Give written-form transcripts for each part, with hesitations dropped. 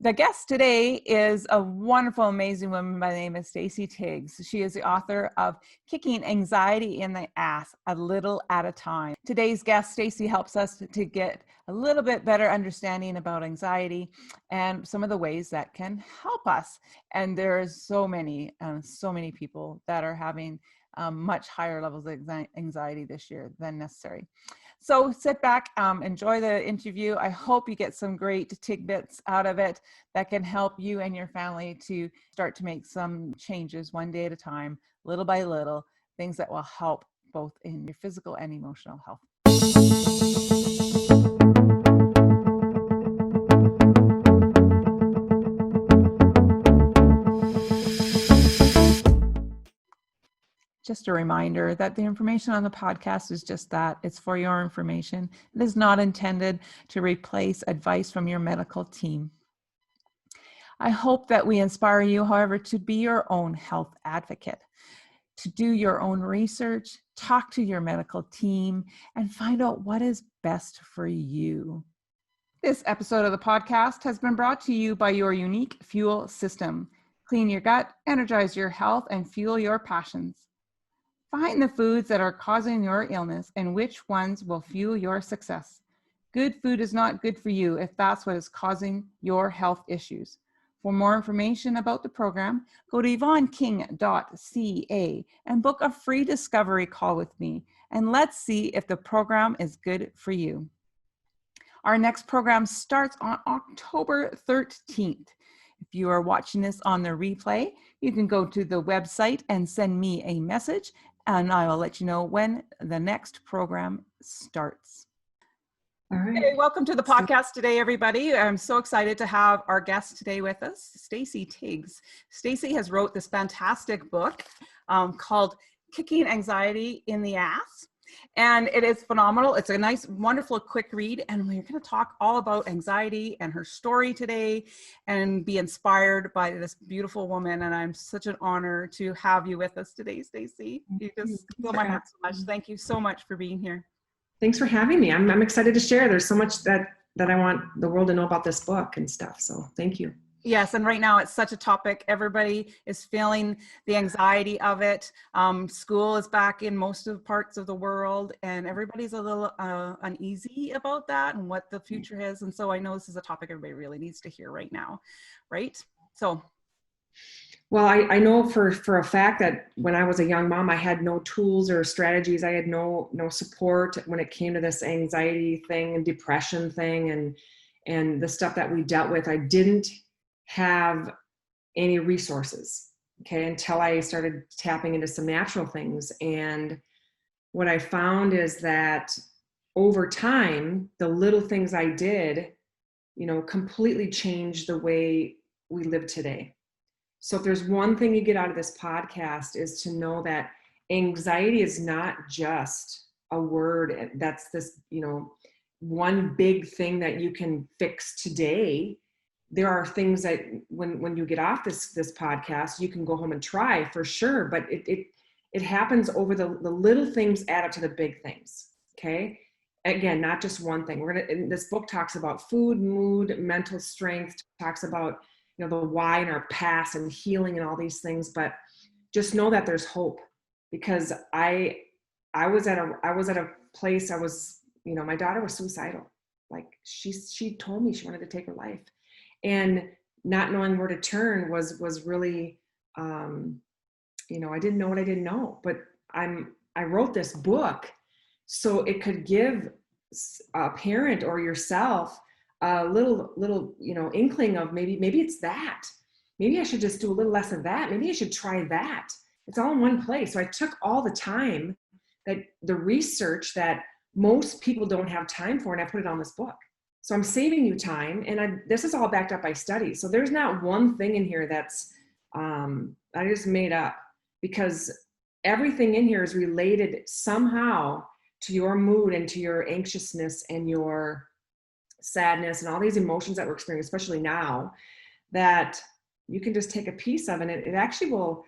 The guest today is a wonderful, amazing woman by the name of Stacy Tiegs. She is the author of Kicking Anxiety in the Ass, a Little at a Time. Today's guest, Stacy, helps us to get a little bit better understanding about anxiety and some of the ways that can help us. And there's so many people that are having much higher levels of anxiety this year than necessary. So sit back, enjoy the interview. I hope you get some great tidbits out of it that can help you and your family to start to make some changes one day at a time, little by little, things that will help both in your physical and emotional health. Just a reminder that the information on the podcast is just that. It's for your information. It is not intended to replace advice from your medical team. I hope that we inspire you, however, to be your own health advocate, to do your own research, talk to your medical team, and find out what is best for you. This episode of the podcast has been brought to you by your unique fuel system. Clean your gut, energize your health, and fuel your passions. Find the foods that are causing your illness and which ones will fuel your success. Good food is not good for you if that's what is causing your health issues. For more information about the program, go to yvonneking.ca and book a free discovery call with me, and let's see if the program is good for you. Our next program starts on October 13th. If you are watching this on the replay, you can go to the website and send me a message, and I will let you know when the next program starts. All right. Hey, welcome to the podcast today, everybody. I'm so excited to have our guest today with us, Stacy Tiegs. Stacy has wrote this fantastic book called Kicking Anxiety in the Ass. And it is phenomenal. It's a nice, wonderful, quick read. And we're going to talk all about anxiety and her story today and be inspired by this beautiful woman. And I'm such an honor to have you with us today, Stacy. You just fill my heart so much. Thank you so much for being here. Thanks for having me. I'm excited to share. There's so much that I want the world to know about this book and stuff. So thank you. Yes, and right now it's such a topic. Everybody is feeling the anxiety of it. School is back in most of the parts of the world, and everybody's a little uneasy about that and what the future is. And so I know this is a topic everybody really needs to hear right now, right? So. Well, I know for a fact that when I was a young mom, I had no tools or strategies. I had no support when it came to this anxiety thing and depression thing and the stuff that we dealt with. I didn't have any resources, okay, until I started tapping into some natural things. And what I found is that over time, the little things I did, completely changed the way we live today. So if there's one thing you get out of this podcast is to know that anxiety is not just a word that's this, one big thing that you can fix today. There are things that when you get off this podcast, you can go home and try for sure, but it happens over the little things add up to the big things. Okay. Again, not just one thing. This book talks about food, mood, mental strength, talks about, the why in our past and healing and all these things, but just know that there's hope, because I was at a place my daughter was suicidal. Like she told me she wanted to take her life. And not knowing where to turn was really, I didn't know what I didn't know, but I wrote this book so it could give a parent or yourself a little, inkling of maybe it's that. Maybe I should just do a little less of that. Maybe I should try that. It's all in one place. So I took all the time that the research that most people don't have time for, and I put it on this book. So I'm saving you time, and this is all backed up by studies. So there's not one thing in here that's I just made up, because everything in here is related somehow to your mood and to your anxiousness and your sadness and all these emotions that we're experiencing, especially now, that you can just take a piece of, and it actually will,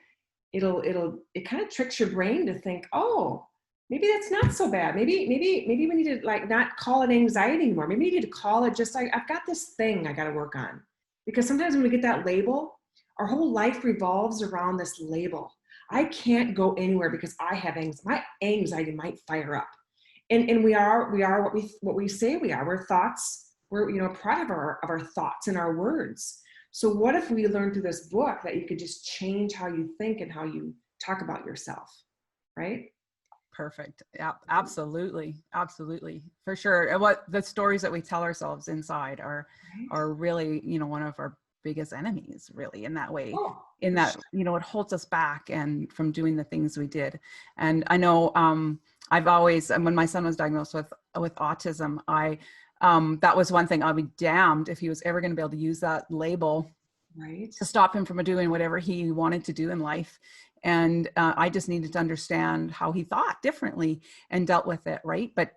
it kind of tricks your brain to think, oh, maybe that's not so bad. Maybe we need to not call it anxiety anymore. Maybe you need to call it just like, I've got this thing I got to work on. Because sometimes when we get that label, our whole life revolves around this label. I can't go anywhere because I have anxiety. My anxiety might fire up. And we are what we say we are. We're thoughts. We're, you know, a product of our thoughts and our words. So what if we learned through this book that you could just change how you think and how you talk about yourself, right? Perfect. Yeah, absolutely. Absolutely. For sure. And what the stories that we tell ourselves inside Right. are really, you know, one of our biggest enemies, really, in that way, Oh, in for that, sure. you know, it holds us back and from doing the things we did. And I know, I've always, and when my son was diagnosed with autism, that was one thing. I'll be damned if he was ever going to be able to use that label Right. to stop him from doing whatever he wanted to do in life. And I just needed to understand how he thought differently and dealt with it, right? But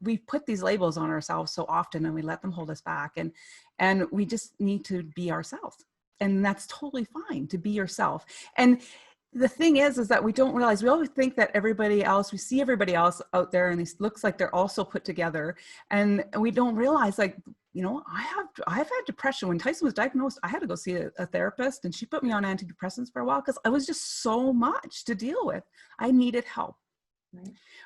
we put these labels on ourselves so often and we let them hold us back. And we just need to be ourselves. And that's totally fine to be yourself. And the thing is that we don't realize, we always think that everybody else, we see everybody else out there and it looks like they're also put together. And we don't realize, like, you know, I've had depression. When Tyson was diagnosed, I had to go see a therapist, and she put me on antidepressants for a while because I was just so much to deal with. I needed help.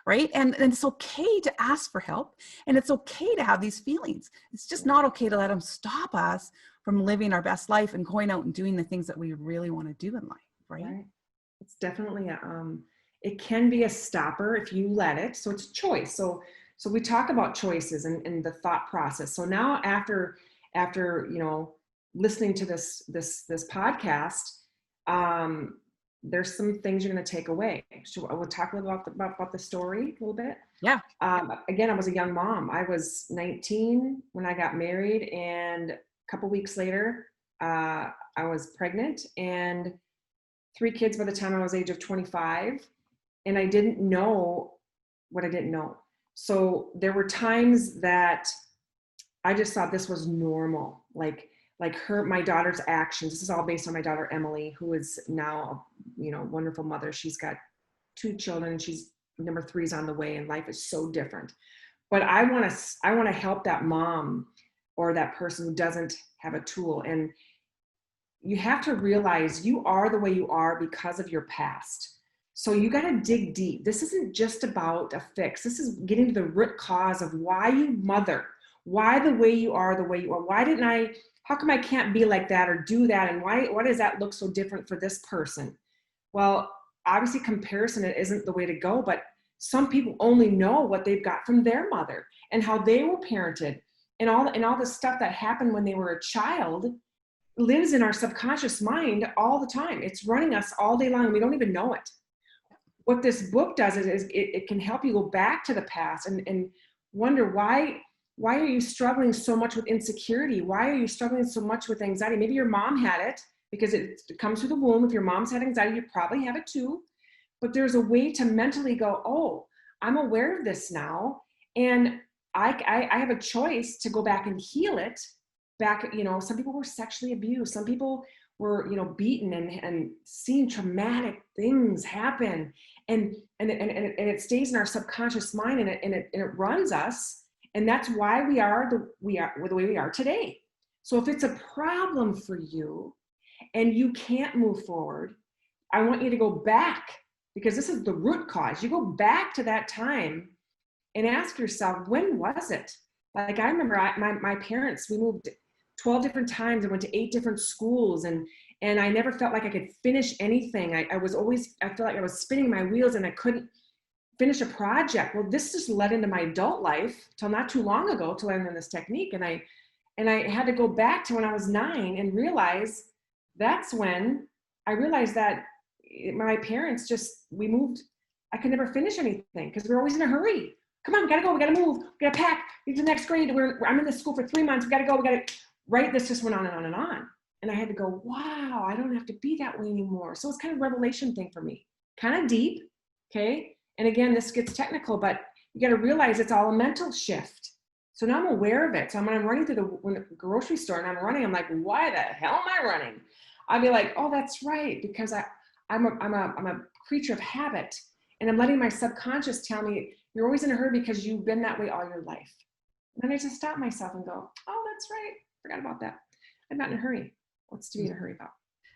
Right. And it's okay to ask for help, and it's okay to have these feelings. It's just not okay to let them stop us from living our best life and going out and doing the things that we really want to do in life. Right. It's definitely it can be a stopper if you let it. So it's a choice. So we talk about choices and the thought process. So now after, you know, listening to this podcast, there's some things you're going to take away. So we'll talk a little about the story a little bit. Yeah. Again, I was a young mom. I was 19 when I got married, and a couple weeks later, I was pregnant, and 3 kids by the time I was age of 25, and I didn't know what I didn't know. So there were times that I just thought this was normal. My daughter's actions. This is all based on my daughter, Emily, who is now, you know, wonderful mother. She's got 2 children, and she's number 3 is on the way, and life is so different. But I want to help that mom or that person who doesn't have a tool. And you have to realize you are the way you are because of your past. So you got to dig deep. This isn't just about a fix. This is getting to the root cause of why you mother, why the way you are the way you are. How come I can't be like that or do that? And why does that look so different for this person? Well, obviously comparison isn't the way to go, but some people only know what they've got from their mother and how they were parented, and all the stuff that happened when they were a child lives in our subconscious mind all the time. It's running us all day long, and we don't even know it. What this book does is it can help you go back to the past and wonder why are you struggling so much with insecurity? Why are you struggling so much with anxiety? Maybe your mom had it because it comes through the womb. If your mom's had anxiety, you probably have it too. But there's a way to mentally go, oh, I'm aware of this now, and I have a choice to go back and heal it. Back, you know, some people were sexually abused. Some people were, you know, beaten and seen traumatic things happen. And it stays in our subconscious mind, and it runs us. And that's why we are the way we are today. So if it's a problem for you and you can't move forward, I want you to go back, because this is the root cause. You go back to that time and ask yourself, when was it? Like I remember my parents, we moved 12 different times. I went to 8 different schools, and I never felt like I could finish anything. I felt like I was spinning my wheels and I couldn't finish a project. Well, this just led into my adult life till not too long ago to learn this technique. And I had to go back to when I was 9 and realize that's when I realized that my parents we moved. I could never finish anything because we were always in a hurry. Come on, we gotta go, we gotta move, we gotta pack, get to the next grade. I'm in this school for 3 months, we gotta go, right? This just went on and on and on. And I had to go, wow, I don't have to be that way anymore. So it's kind of a revelation thing for me, kind of deep, okay? And again, this gets technical, but you got to realize it's all a mental shift. So now I'm aware of it. So when I'm running through the grocery store and I'm like, why the hell am I running? I'd be like, oh, that's right, because I'm a creature of habit, and I'm letting my subconscious tell me you're always in a hurry because you've been that way all your life. And then I just stop myself and go, oh, that's right, forgot about that. I'm not in a hurry. What's to be in a hurry about?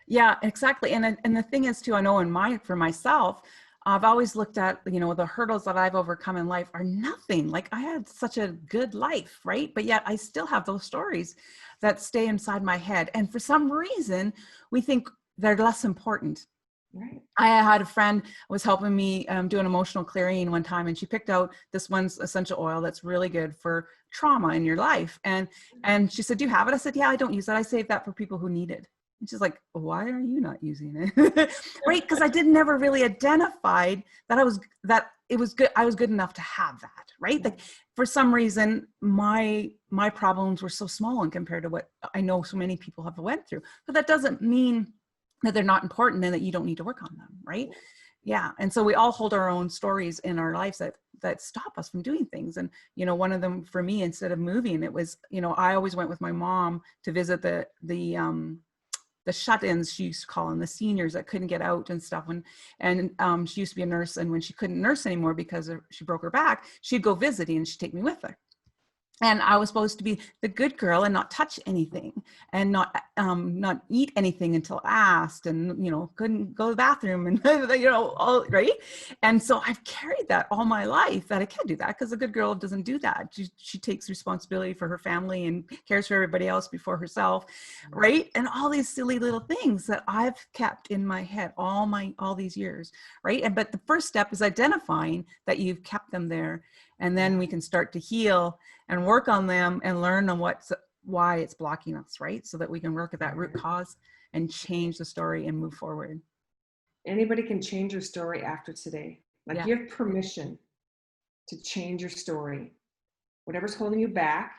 Yeah, exactly. And the thing is too, I know for myself, I've always looked at, the hurdles that I've overcome in life are nothing. Like I had such a good life, right? But yet I still have those stories that stay inside my head. And for some reason, we think they're less important. Right. I had a friend was helping me do an emotional clearing one time, and she picked out this one's essential oil that's really good for trauma in your life. And she said, "Do you have it?" I said, "Yeah, I don't use it. I save that for people who need it." And she's like, "Why are you not using it?" Right? Because I didn't never really identified that it was good. I was good enough to have that. Right? Like for some reason, my problems were so small and compared to what I know so many people have went through. But that doesn't mean that they're not important and that you don't need to work on them, right? Yeah. And so we all hold our own stories in our lives that stop us from doing things. And, one of them for me, instead of moving, it was, I always went with my mom to visit the shut-ins, she used to call them, the seniors that couldn't get out and stuff. And she used to be a nurse. And when she couldn't nurse anymore because she broke her back, she'd go visiting and she'd take me with her. And I was supposed to be the good girl and not touch anything and not eat anything until asked, and couldn't go to the bathroom and all right. And so I've carried that all my life, that I can't do that because a good girl doesn't do that. She takes responsibility for her family and cares for everybody else before herself, right? And all these silly little things that I've kept in my head all these years, right? But the first step is identifying that you've kept them there, and then we can start to heal and work on them and learn on why it's blocking us, right? So that we can work at that root cause and change the story and move forward. Anybody can change your story after today. Like you have permission to change your story. Whatever's holding you back,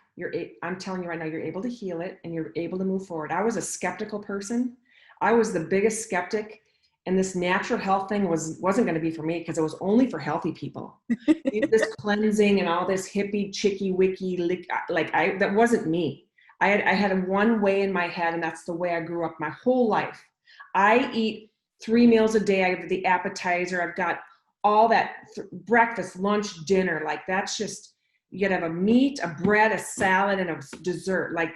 I'm telling you right now, you're able to heal it and you're able to move forward. I was a skeptical person. I was the biggest skeptic. And this natural health thing wasn't going to be for me because it was only for healthy people. This cleansing and all this hippie, chicky, wicky, that wasn't me. I had one way in my head, and that's the way I grew up my whole life. I eat 3 meals a day. I have the appetizer. I've got all that breakfast, lunch, dinner. Like that's just, you gotta have a meat, a bread, a salad, and a dessert. Like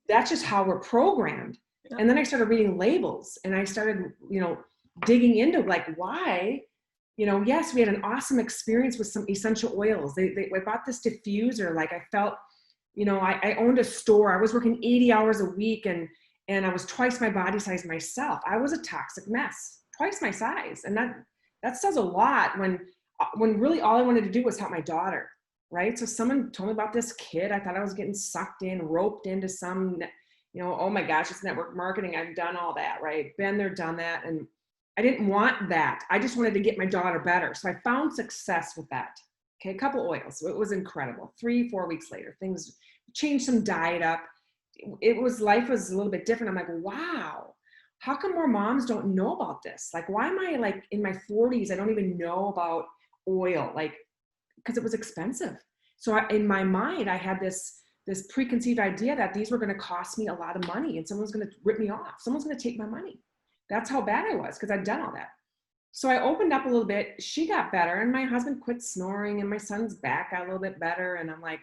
that's just how we're programmed. And then I started reading labels, and I started, digging into like why, yes, we had an awesome experience with some essential oils. I bought this diffuser. Like I felt, I owned a store. I was working 80 hours a week and I was twice my body size myself. I was a toxic mess, twice my size. And that says a lot when really all I wanted to do was help my daughter. Right. So someone told me about this kid. I thought I was getting sucked in, roped into some, oh my gosh, it's network marketing. I've done all that, right? Been there, done that. And I didn't want that. I just wanted to get my daughter better. So I found success with that. Okay, a couple oils. It was incredible. 3-4 weeks later, things changed, some diet up. Life was a little bit different. I'm like, wow, how come more moms don't know about this? Like, why am I like in my 40s? I don't even know about oil, like, because it was expensive. So in my mind, I had this preconceived idea that these were going to cost me a lot of money and someone's going to rip me off. Someone's going to take my money. That's how bad I was because I'd done all that. So I opened up a little bit. She got better and my husband quit snoring and my son's back got a little bit better. And I'm like,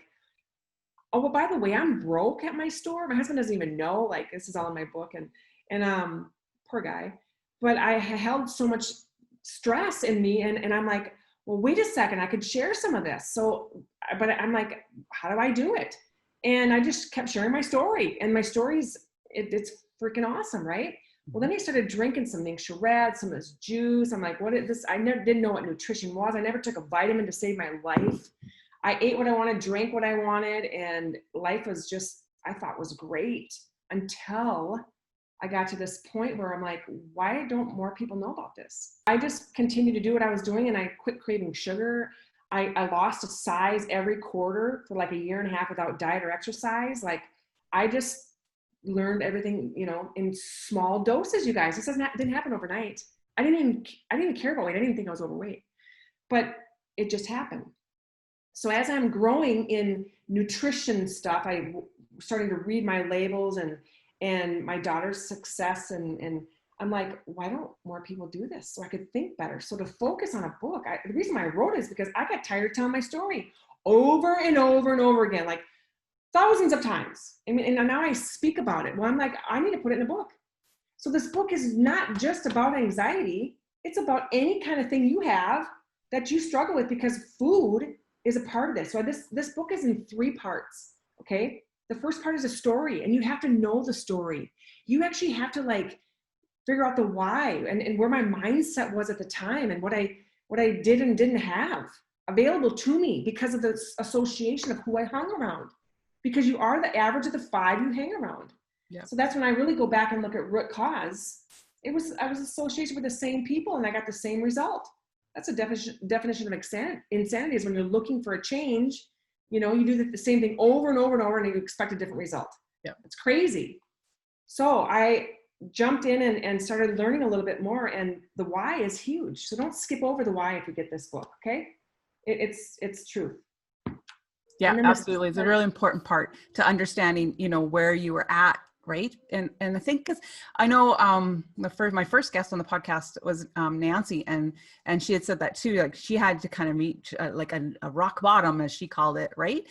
oh, well, by the way, I'm broke at my store. My husband doesn't even know, like this is all in my book and poor guy. But I held so much stress in me and I'm like, well, wait a second, I could share some of this. So, but I'm like, how do I do it? And I just kept sharing my story and my stories, it's freaking awesome, right? Well, then I started drinking some Red, some of this juice. I'm like, what is this? I didn't know what nutrition was. I never took a vitamin to save my life. I ate what I wanted, drank what I wanted, and life was just, I thought was great until I got to this point where I'm like, why don't more people know about this? I just continued to do what I was doing and I quit craving sugar. I lost a size every quarter for like a year and a half without diet or exercise. Like I just learned everything, in small doses, you guys. This didn't happen overnight. I didn't even care about weight. I didn't even think I was overweight, but it just happened. So as I'm growing in nutrition stuff, I starting to read my labels and my daughter's success and I'm like, why don't more people do this? So I could think better. So to focus on a book, the reason why I wrote it is because I got tired of telling my story over and over and over again. Like thousands of times. I mean, and now I speak about it. Well, I'm like, I need to put it in a book. So this book is not just about anxiety. It's about any kind of thing you have that you struggle with, because food is a part of this. So this book is in 3 parts. Okay. The first part is a story, and you have to know the story. You actually have to like figure out the why and where my mindset was at the time, and what I did and didn't have available to me because of the association of who I hung around. Because you are the average of the 5 you hang around. Yeah. So that's when I really go back and look at root cause. I was associated with the same people, and I got the same result. That's a definition of insanity, is when you're looking for a change, you do the same thing over and over and over, and you expect a different result. Yeah. It's crazy. So I jumped in and started learning a little bit more, and the why is huge. So don't skip over the why if you get this book. Okay. It's truth. Yeah, absolutely. It's a really important part to understanding, where you were at, right? And I think, because I know my first guest on the podcast was Nancy, and she had said that too. Like, she had to kind of reach like a rock bottom, as she called it, right?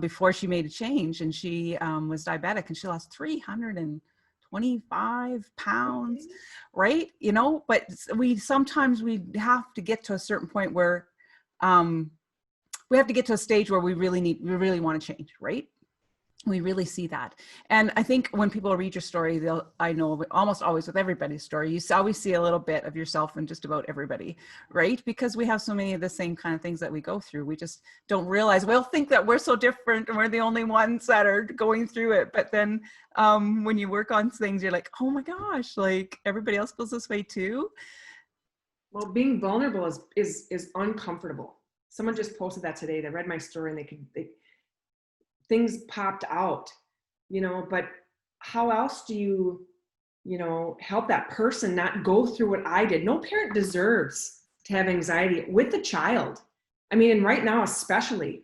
Before she made a change, and she was diabetic, and she lost 325 pounds, right? But sometimes we have to get to a certain point where we have to get to a stage where we really want to change, right? We really see that. And I think when people read your story, I know almost always with everybody's story, you always see a little bit of yourself in just about everybody, right? Because we have so many of the same kind of things that we go through. We just don't realize, we'll think that we're so different and we're the only ones that are going through it. But then when you work on things, you're like, oh my gosh, like everybody else goes this way too. Well, being vulnerable is uncomfortable. Someone just posted that today. They read my story, and things popped out, but how else do you help that person not go through what I did? No parent deserves to have anxiety with a child. I mean, and right now, especially,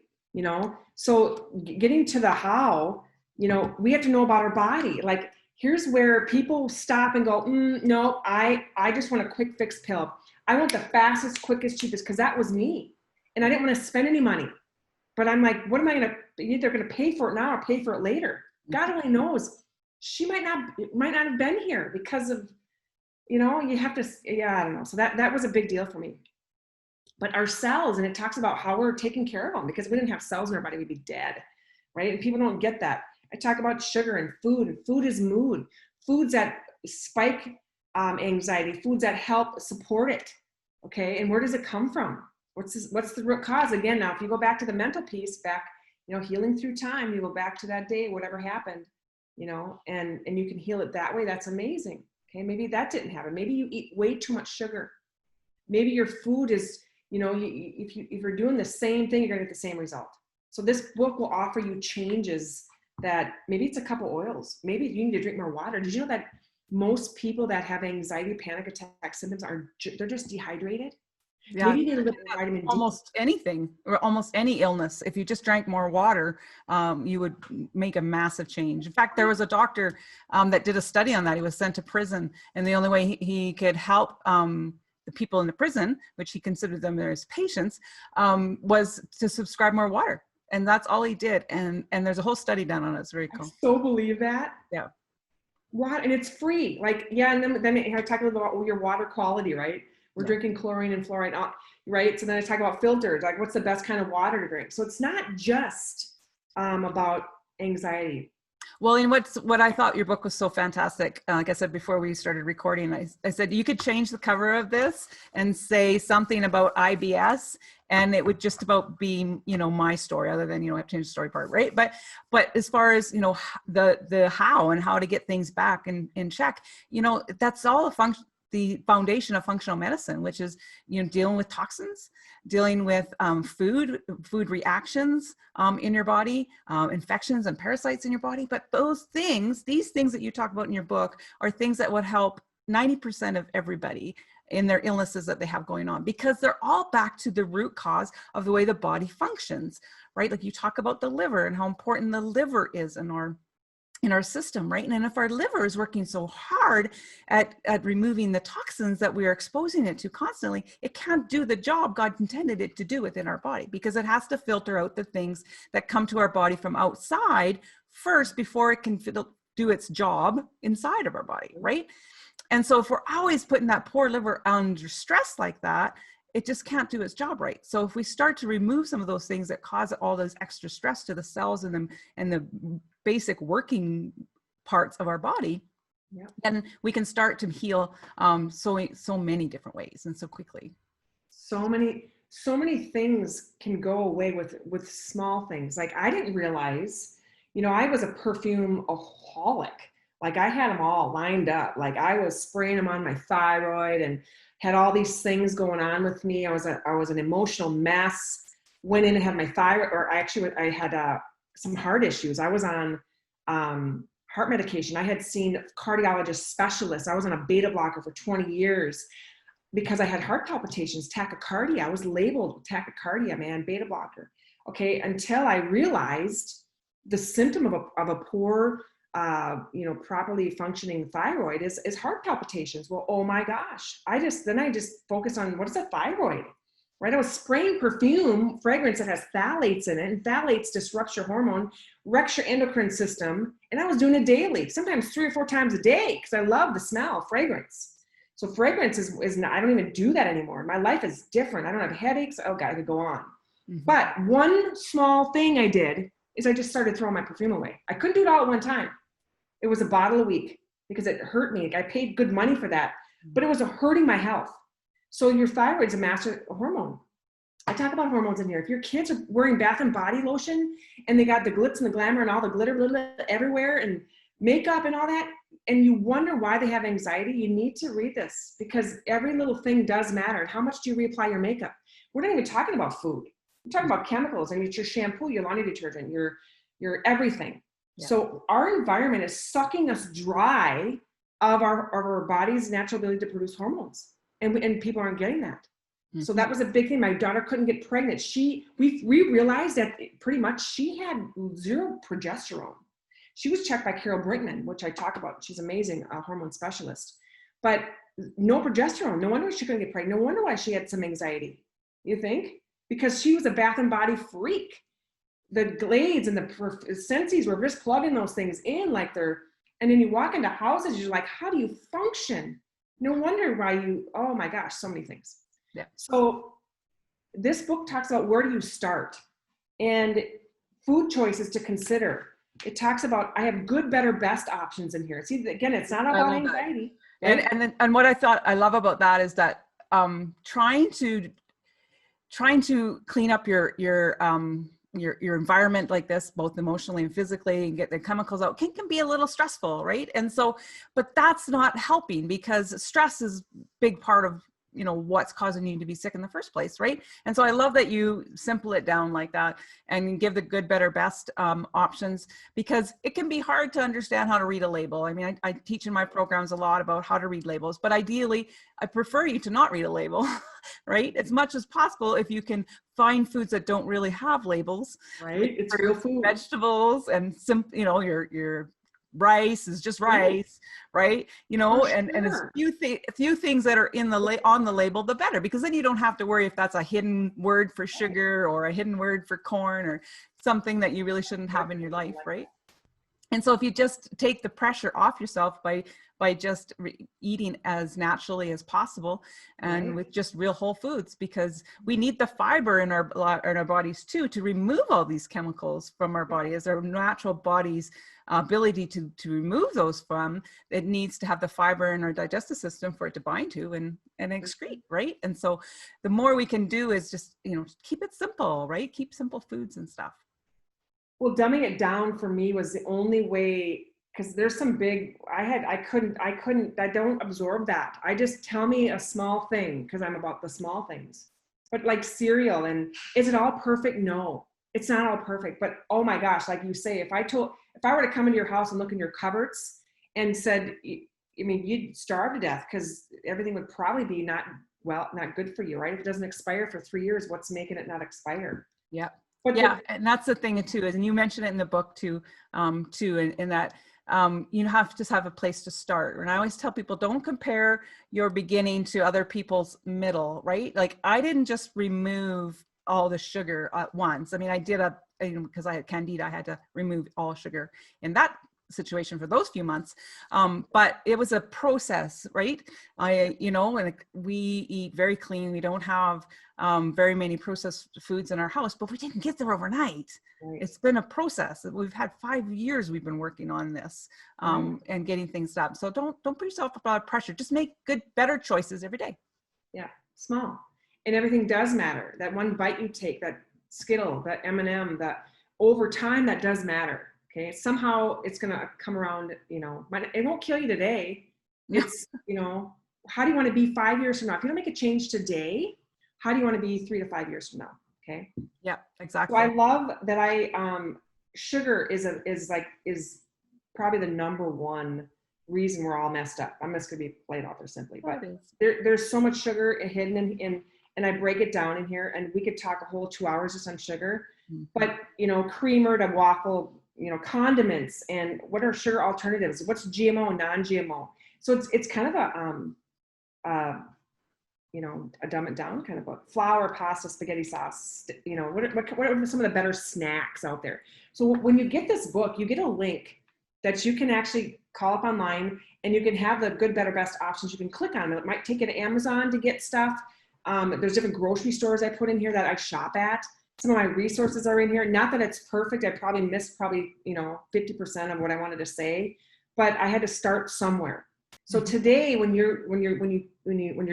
so getting to the how, we have to know about our body. Like, here's where people stop and go, no, I just want a quick fix pill. I want the fastest, quickest, cheapest, because that was me. And I didn't want to spend any money. But I'm like, what am I going to, either going to pay for it now or pay for it later? God only knows. She might not have been here because of, you have to, I don't know. So that was a big deal for me. But our cells, and it talks about how we're taking care of them, because if we didn't have cells in our body, we'd be dead, right? And people don't get that. I talk about sugar and food is mood. Foods that spike anxiety, foods that help support it, okay? And where does it come from? What's the root cause? Again, now, if you go back to the mental piece, healing through time, you go back to that day, whatever happened, and you can heal it that way. That's amazing. Okay. Maybe that didn't happen. Maybe you eat way too much sugar. Maybe your food is, if you're doing the same thing, you're going to get the same result. So this book will offer you changes that maybe it's a couple oils. Maybe you need to drink more water. Did you know that most people that have anxiety, panic attack symptoms they're just dehydrated? Yeah, maybe they live with vitamin D. Almost anything, or almost any illness, if you just drank more water, you would make a massive change. In fact, there was a doctor that did a study on that. He was sent to prison, and the only way he could help the people in the prison, which he considered them as patients, was to subscribe more water. And that's all he did. And there's a whole study done on it. It's very cool. I so believe that. Yeah. Water, and it's free. Like, yeah. And then I talk a little about your water quality, right? We're drinking chlorine and fluoride, right? So then I talk about filters, like what's the best kind of water to drink. So it's not just about anxiety. Well, and what I thought your book was so fantastic, like I said before we started recording, I said you could change the cover of this and say something about IBS, and it would just about be, my story, other than, I have to change the story part, right? But as far as, the how and how to get things back in check, that's all the foundation of functional medicine, which is, dealing with toxins, dealing with food reactions in your body, infections and parasites in your body. But these things that you talk about in your book are things that would help 90% of everybody in their illnesses that they have going on, because they're all back to the root cause of the way the body functions, right? Like you talk about the liver and how important the liver is in our in our system, right? And if our liver is working so hard at removing the toxins that we are exposing it to constantly, it can't do the job God intended it to do within our body, because it has to filter out the things that come to our body from outside first before it can do its job inside of our body, right? And so if we're always putting that poor liver under stress like that, it just can't do its job right. So if we start to remove some of those things that cause all those extra stress to the cells and the basic working parts of our body, then we can start to heal so many different ways and so quickly. So many things can go away with small things. Like, I didn't realize, I was a perfume-aholic. Like, I had them all lined up. Like, I was spraying them on my thyroid and had all these things going on with me. I was an emotional mess. Went in and had my thyroid, or I had some heart issues. I was on heart medication. I had seen cardiologist specialists. I was on a beta blocker for 20 years because I had heart palpitations, tachycardia. I was labeled tachycardia, man, beta blocker. Okay, until I realized the symptom of a poor, properly functioning thyroid is heart palpitations. Well, oh my gosh. I just focused on, what is a thyroid, right? I was spraying perfume, fragrance that has phthalates in it, and phthalates disrupts your hormone, wrecks your endocrine system. And I was doing it daily, sometimes 3 or 4 times a day, because I love the smell of fragrance. So fragrance is not, I don't even do that anymore. My life is different. I don't have headaches. Oh God, I could go on. Mm-hmm. But one small thing I did is I just started throwing my perfume away. I couldn't do it all at one time. It was a bottle a week because it hurt me. I paid good money for that, but it was hurting my health. So your thyroid's a master hormone. I talk about hormones in here. If your kids are wearing Bath and Body lotion and they got the glitz and the glamour and all the glitter everywhere and makeup and all that, and you wonder why they have anxiety, you need to read this, because every little thing does matter. How much do you reapply your makeup? We're not even talking about food. We're talking about chemicals. I mean, it's your shampoo, your laundry detergent, your everything. Yeah. So our environment is sucking us dry of our body's natural ability to produce hormones. And people aren't getting that. Mm-hmm. So that was a big thing. My daughter couldn't get pregnant. We realized that pretty much she had 0 progesterone. She was checked by Carol Brinkman, which I talk about. She's amazing, a hormone specialist. But no progesterone. No wonder she couldn't get pregnant. No wonder why she had some anxiety. You think? Because she was a Bath and Body freak. The Glades and the Scentsies were just plugging those things in like and then you walk into houses, you're like, how do you function? No wonder why oh my gosh, so many things. Yeah. So this book talks about, where do you start? And food choices to consider. It talks about, I have good, better, best options in here. See, again, it's not about anxiety. Right? And what I love about that is that trying to clean up your environment like this, both emotionally and physically, and get the chemicals out can be a little stressful, right? And so, but that's not helping, because stress is a big part of what's causing you to be sick in the first place, right? And so I love that you simple it down like that and give the good, better, best options, because it can be hard to understand how to read a label. I mean, I teach in my programs a lot about how to read labels, but ideally I prefer you to not read a label, right? As much as possible, if you can find foods that don't really have labels, right? It's real food. Vegetables and your rice is just rice, right? And it's a few things that are on the label, the better, because then you don't have to worry if that's a hidden word for sugar or a hidden word for corn or something that you really shouldn't have in your life, right? And so if you just take the pressure off yourself by just eating as naturally as possible and with just real whole foods, because we need the fiber in our bodies too, to remove all these chemicals from our body. As our natural body's ability to remove those from, it needs to have the fiber in our digestive system for it to bind to and excrete, right? And so the more we can do is just, keep it simple, right? Keep simple foods and stuff. Well, dumbing it down for me was the only way, because there's some big, I don't absorb that. I just, tell me a small thing, because I'm about the small things. But like cereal, and is it all perfect? No, it's not all perfect. But oh my gosh, like you say, if I were to come into your house and look in your cupboards and said, you'd starve to death, because everything would probably be not good for you, right? If it doesn't expire for 3 years, what's making it not expire? Yeah. And that's the thing too, and you mentioned it in the book too, in that you have to just have a place to start. And I always tell people, don't compare your beginning to other people's middle, right? Like I didn't just remove all the sugar at once. I mean, I did because I had candida, I had to remove all sugar in that situation for those few months. But it was a process, right? And we eat very clean. We don't have very many processed foods in our house, but we didn't get there overnight. Right. It's been a process. We've had 5 years we've been working on this and getting things done. So don't put yourself about pressure. Just make better choices every day. Yeah, small. And everything does matter. That one bite you take, that Skittle, that M&M, that over time, that does matter. Okay. Somehow it's going to come around, it won't kill you today. It's, how do you want to be 5 years from now? If you don't make a change today, how do you want to be 3 to 5 years from now? Okay. Yeah, exactly. So I love that sugar is probably the number one reason we're all messed up. I'm just going to be played out there simply, but there's so much sugar hidden in and I break it down in here, and we could talk a whole 2 hours just on sugar, but creamer to waffle, condiments, and what are sugar alternatives? What's GMO, non-GMO? So it's kind of a dumb it down kind of book. Flour, pasta, spaghetti sauce, what are some of the better snacks out there? So when you get this book, you get a link that you can actually call up online, and you can have the good, better, best options. You can click on it. It might take you to Amazon to get stuff. There's different grocery stores I put in here that I shop at. Some of my resources are in here. Not that it's perfect. I probably missed 50% of what I wanted to say, but I had to start somewhere. So today, when you're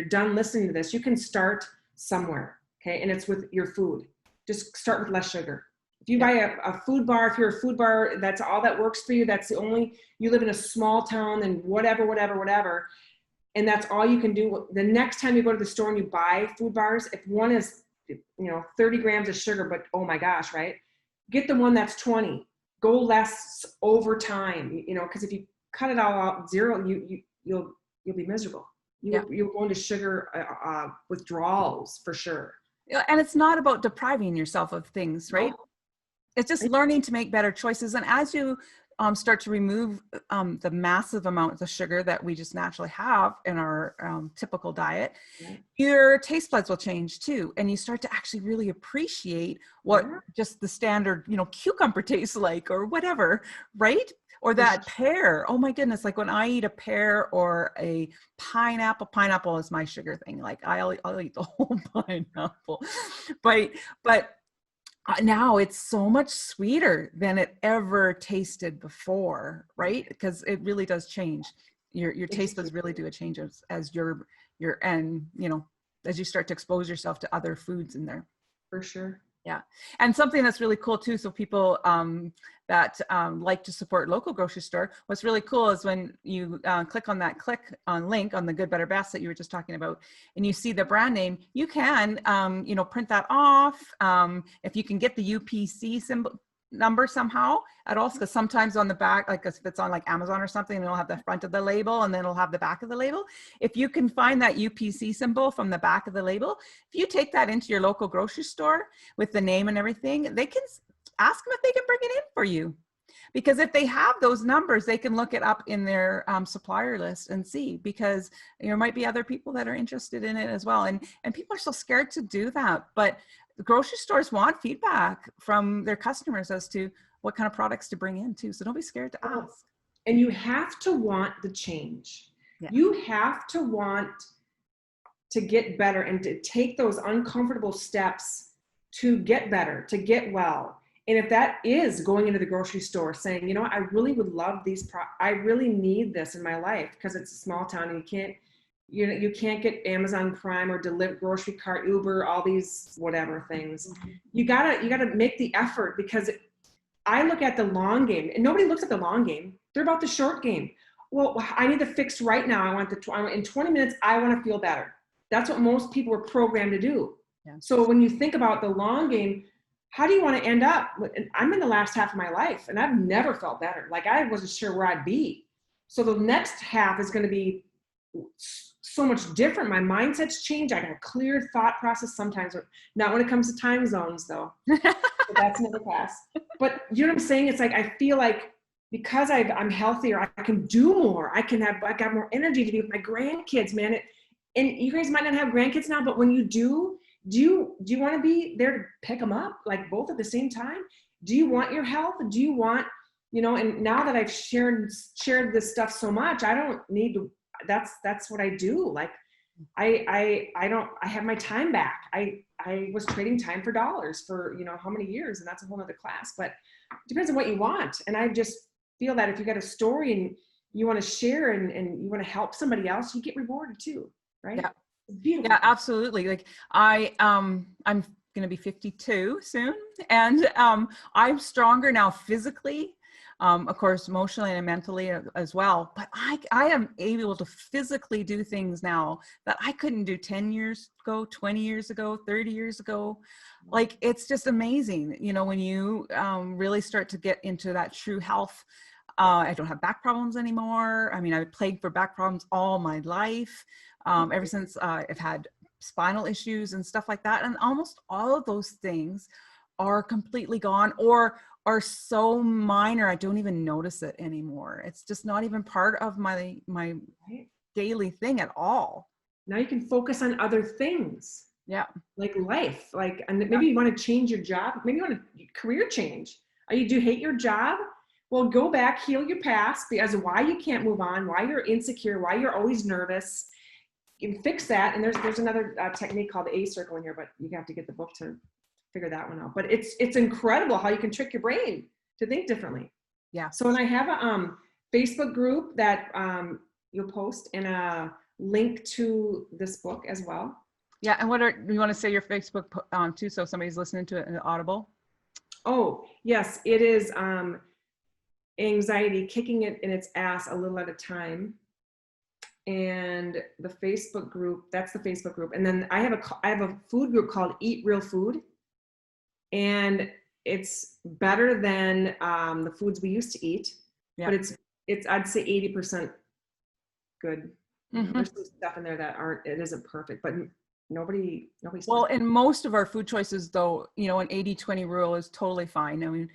done listening to this, you can start somewhere. Okay. And it's with your food. Just start with less sugar. If you buy a food bar, if you're a food bar, that's all that works for you. That's the only, you live in a small town and whatever. And that's all you can do. The next time you go to the store and you buy food bars, if one is, 30 grams of sugar, but oh my gosh, right? Get the one that's 20. Go less over time, because if you cut it all out zero, you'll be miserable. You'll go into sugar withdrawals for sure. And it's not about depriving yourself of things, right? No. It's just learning to make better choices. And as you start to remove the massive amounts of sugar that we just naturally have in our typical diet, your taste buds will change too. And you start to actually really appreciate what just the standard, cucumber tastes like or whatever, right? Or that pear. Oh my goodness. Like when I eat a pear or a pineapple is my sugar thing. Like I'll eat the whole pineapple, but now it's so much sweeter than it ever tasted before, right? Because it really does change. Your taste buds really do a change as as you start to expose yourself to other foods in there. For sure. Yeah. And something that's really cool too. So people that like to support local grocery store, what's really cool is when you click on link on the good, better, best that you were just talking about, and you see the brand name, you can, print that off. If you can get the UPC symbol number somehow at all, because sometimes on the back, like if it's on like Amazon or something, it'll have the front of the label and then it'll have the back of the label. If you can find that UPC symbol from the back of the label, if you take that into your local grocery store with the name and everything, they can ask them if they can bring it in for you. Because if they have those numbers, they can look it up in their supplier list and see, because there might be other people that are interested in it as well. And people are so scared to do that. But the grocery stores want feedback from their customers as to what kind of products to bring in too. So don't be scared to ask. And you have to want the change. Yeah. You have to want to get better and to take those uncomfortable steps to get better, to get well. And if that is going into the grocery store saying, I really would love these, I really need this in my life, because it's a small town and you can't get Amazon Prime or deliver grocery cart, Uber, all these whatever things. Mm-hmm. You gotta make the effort, because I look at the long game, and nobody looks at the long game. They're about the short game. Well, I need to fix right now. In 20 minutes, I want to feel better. That's what most people are programmed to do. Yeah. So when you think about the long game, how do you want to end up? I'm in the last half of my life and I've never felt better. Like I wasn't sure where I'd be. So the next half is going to be so much different. My mindset's changed. I got a clear thought process sometimes, not when it comes to time zones though. So that's another class. But you know what I'm saying? It's like, I feel like because I'm healthier, I can do more. I got more energy to be with my grandkids, man. And you guys might not have grandkids now, but when you do you want to be there to pick them up, like both at the same time? Do you want your health? Do you want, and now that I've shared this stuff so much, I don't need to, that's what I do. Like I have my time back. I was trading time for dollars for, how many years, and that's a whole nother class, but it depends on what you want. And I just feel that if you got a story and you want to share and you want to help somebody else, you get rewarded too, right? Yeah. Beautiful. Yeah, absolutely. Like I'm going to be 52 soon, and I'm stronger now physically, of course, emotionally and mentally as well. But I am able to physically do things now that I couldn't do 10 years ago, 20 years ago, 30 years ago. Like, it's just amazing, when you really start to get into that true health. I don't have back problems anymore. I mean, I've plagued for back problems all my life, ever since I've had spinal issues and stuff like that. And almost all of those things are completely gone, or are so minor I don't even notice it anymore. It's just not even part of my daily thing at all. Now you can focus on other things. Yeah. Like life, and maybe you want to change your job. Maybe you want a career change. Do you hate your job? Well, go back, heal your past, because why you can't move on, why you're insecure, why you're always nervous. You can fix that. And there's another technique called the A circle in here, but you have to get the book to figure that one out. But it's incredible how you can trick your brain to think differently. Yeah. So, and I have a Facebook group that you'll post, and a link to this book as well. Yeah. And you want to say your Facebook too, so somebody's listening to it in Audible? Oh, yes, it is Anxiety Kicking It in Its Ass a Little at a Time. And the Facebook group, that's the Facebook group. And then I have a food group called Eat Real Food. And it's better than the foods we used to eat. Yeah. But it's I'd say 80% good. Mm-hmm. There's some stuff in there that it isn't perfect, but nobody's well, and most of our food choices, though, an 80-20 rule is totally fine. I mean,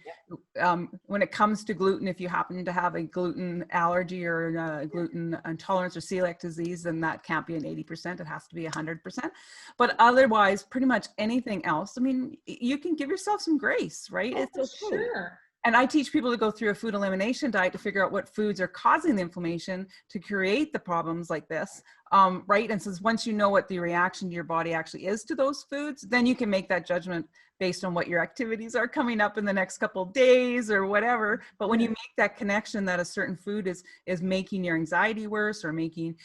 when it comes to gluten, if you happen to have a gluten allergy or a gluten intolerance or celiac disease, then that can't be an 80%. It has to be 100%. But otherwise, pretty much anything else, I mean, you can give yourself some grace, right? Oh, it's okay. Sure. And I teach people to go through a food elimination diet to figure out what foods are causing the inflammation to create the problems like this, right? And since once you know what the reaction to your body actually is to those foods, then you can make that judgment based on what your activities are coming up in the next couple of days or whatever. But when you make that connection that a certain food is making your anxiety worse, or making,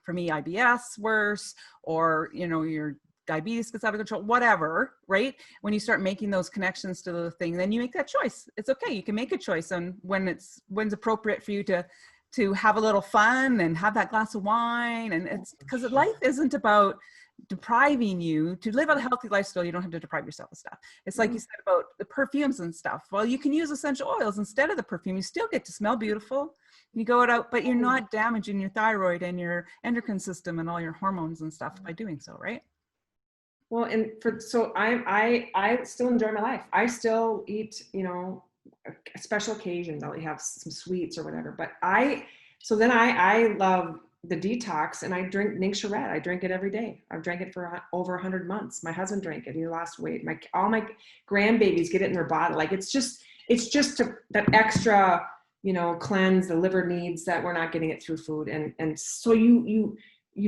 for me, IBS worse, or, your diabetes gets out of control, whatever, right? When you start making those connections to the thing, then you make that choice. It's okay. You can make a choice on when's appropriate for you to have a little fun and have that glass of wine. And it's because life isn't about depriving you. To live a healthy lifestyle, you don't have to deprive yourself of stuff. It's like you said about the perfumes and stuff. Well, you can use essential oils instead of the perfume. You still get to smell beautiful. You go out, but you're not damaging your thyroid and your endocrine system and all your hormones and stuff by doing so, right? Well, and so I still enjoy my life. I still eat, special occasions. I'll have some sweets or whatever. But I love the detox, and I drink Ningxia Red. I drink it every day. I've drank it for over 100 months. My husband drank it. He lost weight. All my grandbabies get it in their bottle. Like it's just that extra, cleanse the liver needs that we're not getting it through food. And so you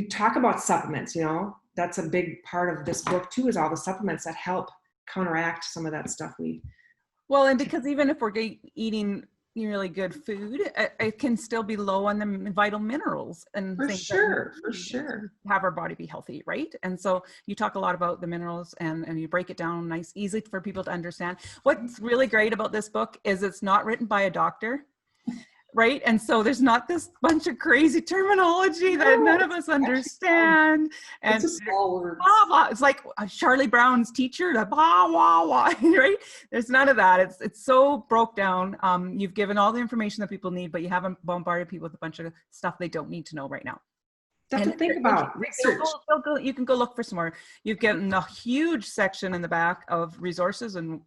talk about supplements, that's a big part of this book too, is all the supplements that help counteract some of that stuff well, and because even if we're eating really good food, it can still be low on the vital minerals and for things sure have our body be healthy, right? And so you talk a lot about the minerals, and you break it down nice, easy for people to understand. What's really great about this book is it's not written by a doctor. Right. And so there's not this bunch of crazy terminology that none of us understand. And it's a small word. Blah, blah. It's like Charlie Brown's teacher, the blah, blah, blah, right? There's none of that. It's so broke down. You've given all the information that people need, but you haven't bombarded people with a bunch of stuff they don't need to know right now. Stuff to And think about, research. you can go look for some more. You've got a huge section in the back of resources and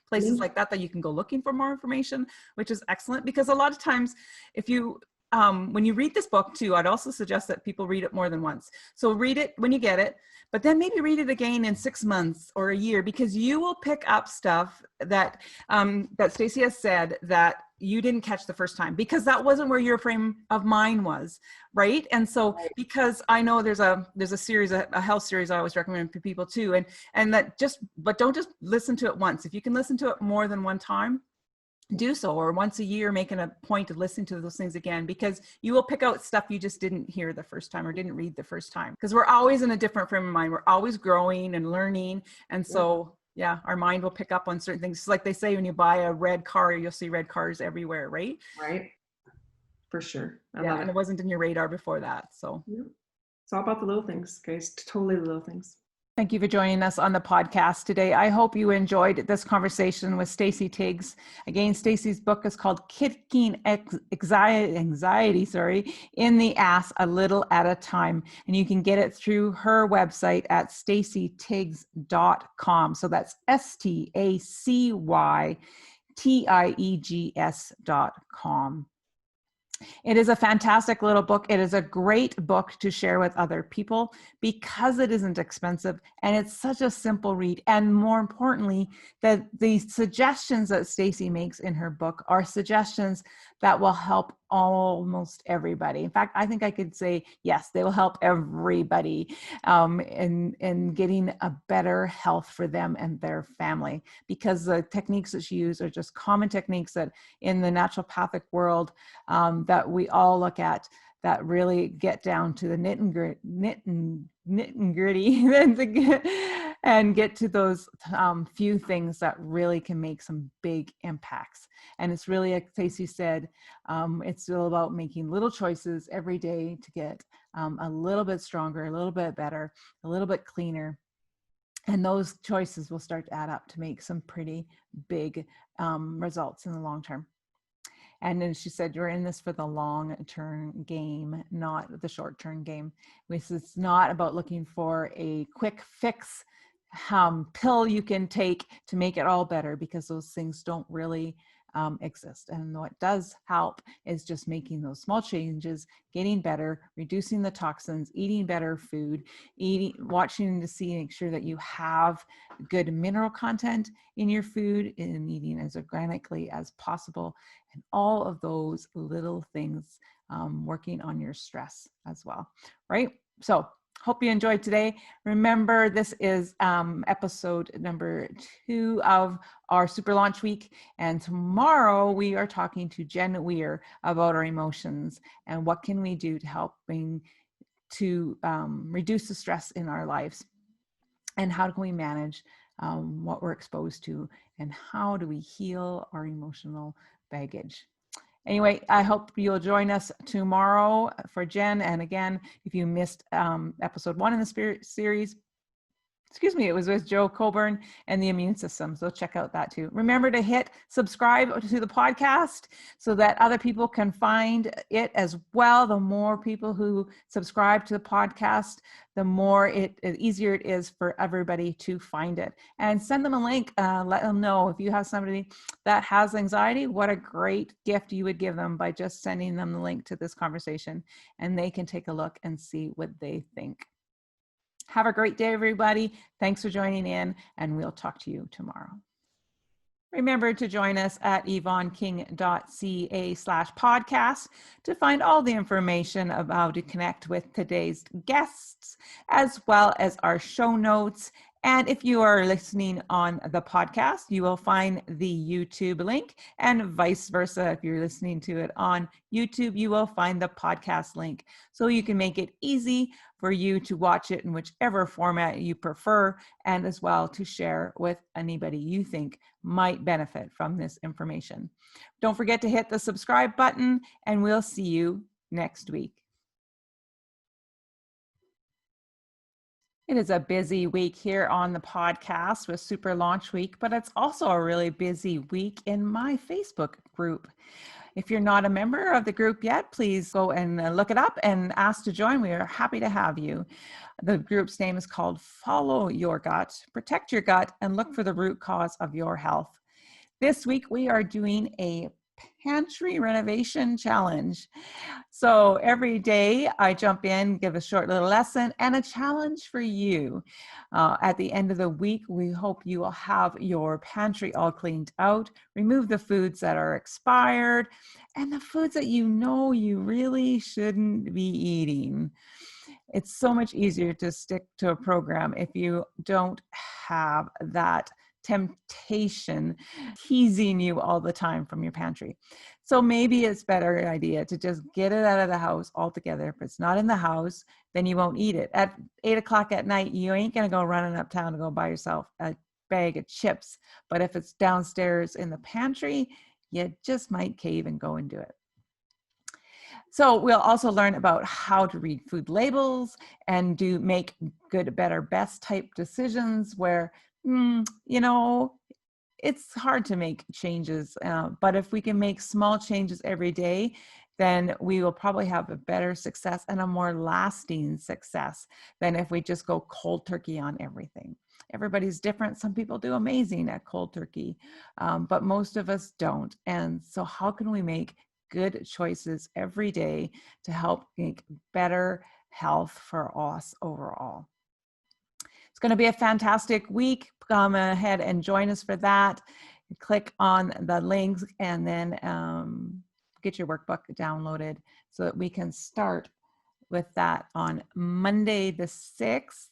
places like that you can go looking for more information, which is excellent, because a lot of times if you when you read this book too, I'd also suggest that people read it more than once. So read it when you get it, but then maybe read it again in 6 months or a year, because you will pick up stuff that that Stacy has said that you didn't catch the first time, because that wasn't where your frame of mind was, right? And so, because I know there's a series, a health series I always recommend for people too, and that but don't just listen to it once. If you can listen to it more than one time, do so, or once a year, making a point of listening to those things again, because you will pick out stuff you just didn't hear the first time or didn't read the first time, because we're always in a different frame of mind. We're always growing and learning, and so yeah, our mind will pick up on certain things. It's like they say, when you buy a red car, you'll see red cars everywhere, right? Right, for sure. I Yeah, love and it wasn't in your radar before that. So it's all about the little things, guys. Totally the little things. thank you for joining us on the podcast today. I hope you enjoyed this conversation with Stacy Tiegs. Again, Stacy's book is called Kicking Anxiety, in the Ass a Little at a Time. And you can get it through her website at stacytiegs.com. So that's STACYTIEGS.com. It is a fantastic little book. It is a great book to share with other people because it isn't expensive and it's such a simple read. And more importantly, that the suggestions that Stacy makes in her book are suggestions that will help almost everybody. In fact, I think I could say, yes, they will help everybody in getting a better health for them and their family, because the techniques that she used are just common techniques that in the naturopathic world that we all look at, that really get down to the nit and gritty and get to those few things that really can make some big impacts. And it's really, like Stacy said, it's all about making little choices every day to get a little bit stronger, a little bit better, a little bit cleaner. And those choices will start to add up to make some pretty big results in the long term. And then she said, you're in this for the long-term game, not the short-term game. It's not about looking for a quick fix pill you can take to make it all better, because those things don't really exist. And what does help is just making those small changes, getting better, reducing the toxins, eating better food, watching to see, make sure that you have good mineral content in your food, and eating as organically as possible, and all of those little things, working on your stress as well, right? So hope you enjoyed today. Remember, this is episode number 2 of our Super Launch Week. And tomorrow we are talking to Jen Weir about our emotions and what can we do to help reduce the stress in our lives, and how can we manage what we're exposed to, and how do we heal our emotional baggage. Anyway, I hope you'll join us tomorrow for Jen. And again, if you missed episode 1 in the Spirit series, it was with Joe Coburn and the immune system. So check out that too. Remember to hit subscribe to the podcast so that other people can find it as well. The more people who subscribe to the podcast, the more easier it is for everybody to find it. And send them a link. Let them know if you have somebody that has anxiety, what a great gift you would give them by just sending them the link to this conversation, and they can take a look and see what they think. Have a great day, everybody. Thanks for joining in, and we'll talk to you tomorrow. Remember to join us at yvonneking.ca/podcast to find all the information about how to connect with today's guests, as well as our show notes. And if you are listening on the podcast, you will find the YouTube link, and vice versa. If you're listening to it on YouTube, you will find the podcast link. So you can make it easy for you to watch it in whichever format you prefer, and as well to share with anybody you think might benefit from this information. Don't forget to hit the subscribe button, and we'll see you next week. It is a busy week here on the podcast with Super Launch Week, but it's also a really busy week in my Facebook group. If you're not a member of the group yet, please go and look it up and ask to join. We are happy to have you. The group's name is called Follow Your Gut, Protect Your Gut, and Look for the Root Cause of Your Health. This week, we are doing a pantry renovation challenge. So every day I jump in, give a short little lesson and a challenge for you. At the end of the week, we hope you will have your pantry all cleaned out, remove the foods that are expired, and the foods that you know you really shouldn't be eating. It's so much easier to stick to a program if you don't have that temptation teasing you all the time from your pantry. So maybe it's better idea to just get it out of the house altogether. If it's not in the house, then you won't eat it. At 8 o'clock at night, you ain't going to go running uptown to go buy yourself a bag of chips. But if it's downstairs in the pantry, you just might cave and go and do it. So we'll also learn about how to read food labels and make good, better, best type decisions where, it's hard to make changes, but if we can make small changes every day, then we will probably have a better success and a more lasting success than if we just go cold turkey on everything. Everybody's different. Some people do amazing at cold turkey, but most of us don't. And so how can we make good choices every day to help make better health for us overall? It's going to be a fantastic week. Come ahead and join us for that. Click on the links and then get your workbook downloaded so that we can start with that on Monday the 6th.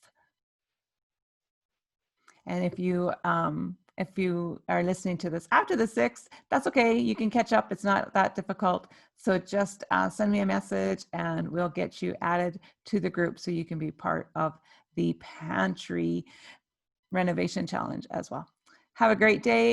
And if you are listening to this after the 6th, that's okay. You can catch up. It's not that difficult. So just send me a message and we'll get you added to the group so you can be part of the pantry renovation challenge as well. Have a great day.